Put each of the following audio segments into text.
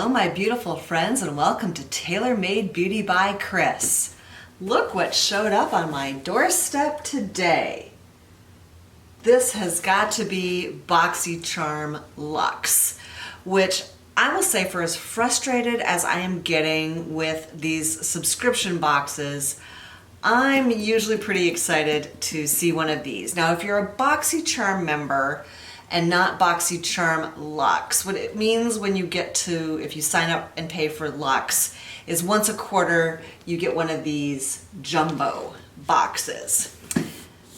Hello my beautiful friends and welcome to Tailor Made Beauty by Kris. Look what showed up on my doorstep today. This has got to be Boxycharm Luxe, which I will say, for as frustrated as I am getting with these subscription boxes, I'm usually pretty excited to see one of these. Now, if you're a Boxycharm member and not Boxycharm Luxe, what it means when you get to, if you sign up and pay for Luxe, is once a quarter you get one of these jumbo boxes.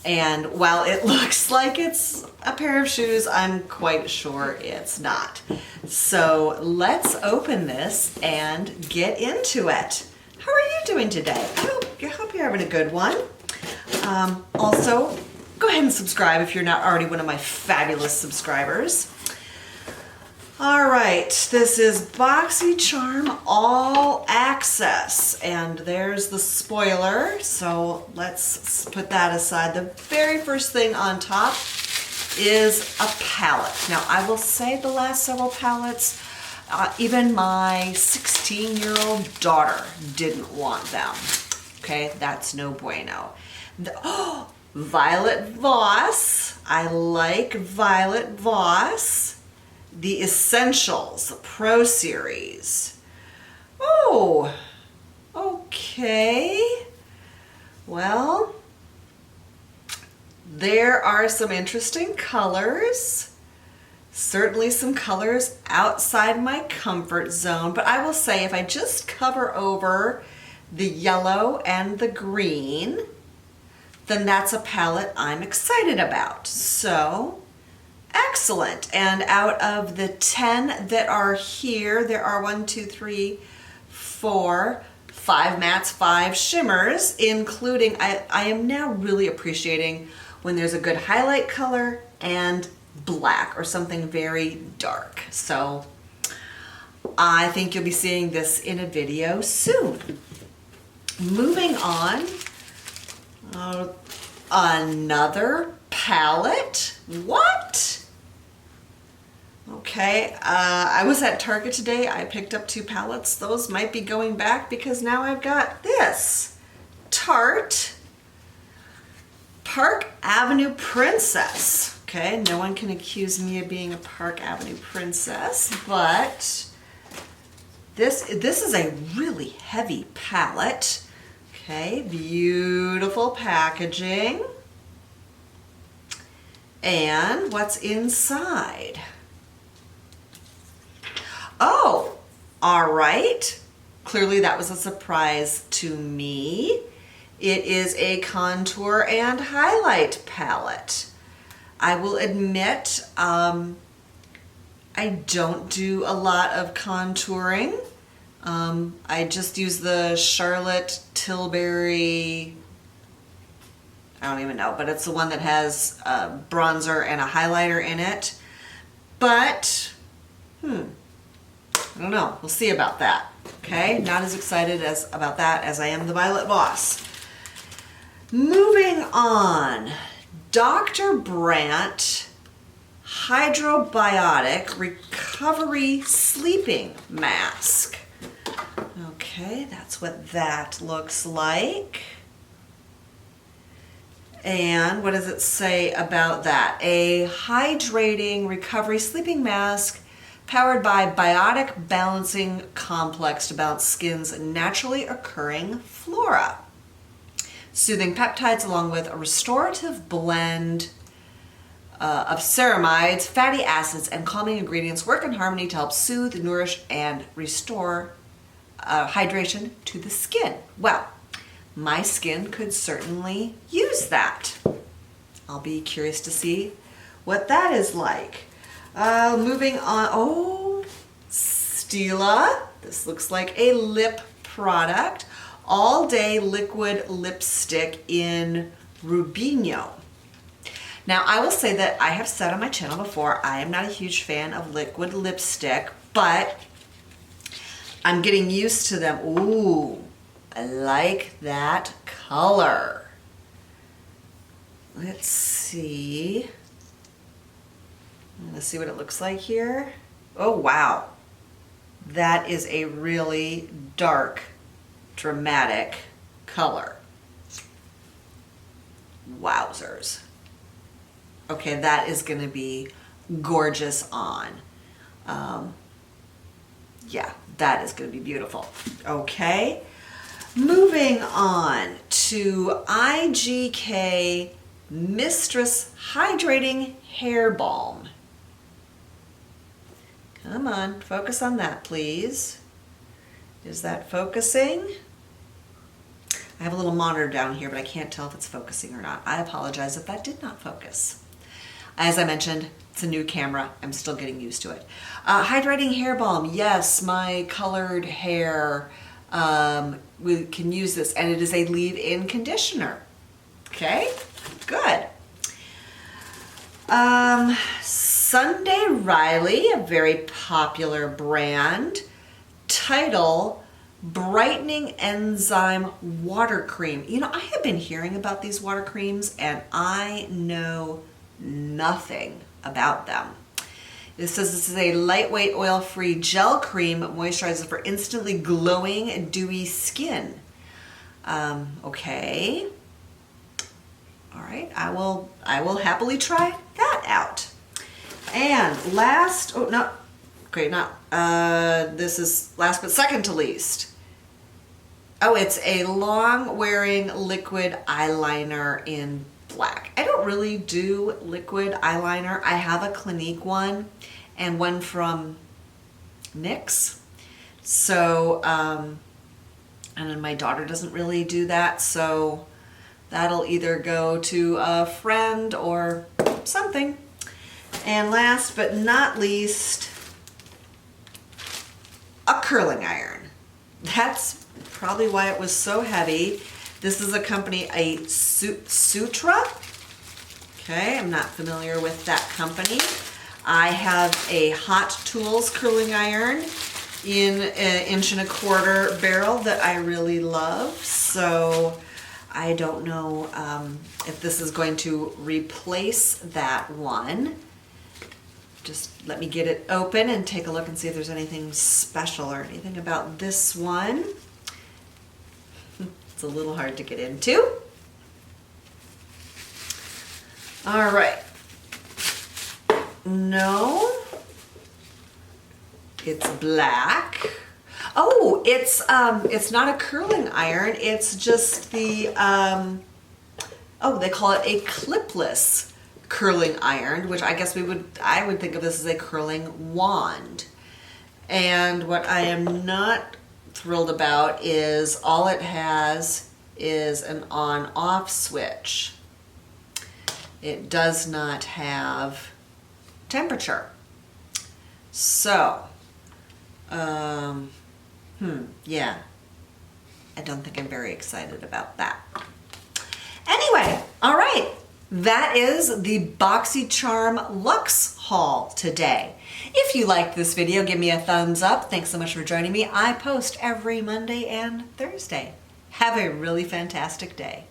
And while it looks like it's a pair of shoes, I'm quite sure it's not. So let's open this and get into it. How are you doing today? I hope you're having a good one. Also, go ahead and subscribe if you're not already one of my fabulous subscribers. All right, this is Boxycharm All Access, and there's the spoiler, so let's put that aside. The very first thing on top is a palette. Now, I will say the last several palettes, even my 16-year-old daughter didn't want them. Okay, that's no bueno. Violet Voss. I like Violet Voss. The Essentials, the Pro Series. Oh, okay. Well, there are some interesting colors. Certainly some colors outside my comfort zone, but I will say if I just cover over the yellow and the green, then that's a palette I'm excited about. So, excellent. And out of the 10 that are here, there are 5 mattes, 5 shimmers, including, I am now really appreciating when there's a good highlight color and black or something very dark. So I think you'll be seeing this in a video soon. Moving on, another palette. What? Okay, I was at Target today. I picked up 2 palettes. Those might be going back because now I've got this Tarte Park Avenue Princess. Okay, no one can accuse me of being a Park Avenue princess, but this is a really heavy palette. Okay, beautiful packaging. And what's inside? Oh, all right. Clearly that was a surprise to me. It is a contour and highlight palette. I will admit, I don't do a lot of contouring. I just use the Charlotte Tilbury, I don't even know, but it's the one that has a bronzer and a highlighter in it. But, I don't know. We'll see about that. Okay, not as excited about that as I am the Violet Voss. Moving on, Dr. Brandt Hydrobiotic Recovery Sleeping Mask. Okay, that's what that looks like. And what does it say about that? A hydrating recovery sleeping mask powered by biotic balancing complex to balance skin's naturally occurring flora. Soothing peptides along with a restorative blend of ceramides, fatty acids, and calming ingredients work in harmony to help soothe, nourish, and restore hydration to the skin. Well, my skin could certainly use that. I'll be curious to see what that is like. Moving on, oh, Stila. This looks like a lip product. All Day Liquid Lipstick in Rubino. Now, I will say that I have said on my channel before, I am not a huge fan of liquid lipstick, but I'm getting used to them. Ooh, I like that color. Let's see. Let's see what it looks like here. Oh, wow. That is a really dark, dramatic color. Wowzers. Okay, that is going to be gorgeous on. Yeah, that is going to be beautiful. Okay, moving on to IGK Mistress Hydrating Hair Balm. Come on, focus on that, please. Is that focusing? I have a little monitor down here, but I can't tell if it's focusing or not. I apologize if that did not focus. As I mentioned, it's a new camera. I'm still getting used to it. Hydrating hair balm. Yes, my colored hair, we can use this, and it is a leave-in conditioner. Okay, good. Sunday Riley, a very popular brand. Title, Brightening Enzyme Water Cream. You know, I have been hearing about these water creams and I know nothing about them. It says this is a lightweight oil-free gel cream moisturizer for instantly glowing dewy skin. Okay. All right, I will happily try that out. And last, oh no, great, not, this is last but second to least. Oh, it's a long-wearing liquid eyeliner in black. I don't really do liquid eyeliner. I have a Clinique one and one from NYX. So, and then my daughter doesn't really do that, so that'll either go to a friend or something. And last but not least, a curling iron. That's probably why it was so heavy. This is a company, a Sutra. Okay, I'm not familiar with that company. I have a Hot Tools curling iron in an 1.25 inch barrel that I really love. So I don't know if this is going to replace that one. Just let me get it open and take a look and see if there's anything special or anything about this one. It's a little hard to get into. All right. No. It's black. Oh, it's not a curling iron. It's just the oh, they call it a clipless curling iron, which I guess I would think of this as a curling wand. And what I am not thrilled about is all it has is an on-off switch. It does not have temperature. So, yeah, I don't think I'm very excited about that. Anyway, all right. That is the Boxycharm Luxe haul today. If you liked this video, give me a thumbs up. Thanks so much for joining me. I post every Monday and Thursday. Have a really fantastic day.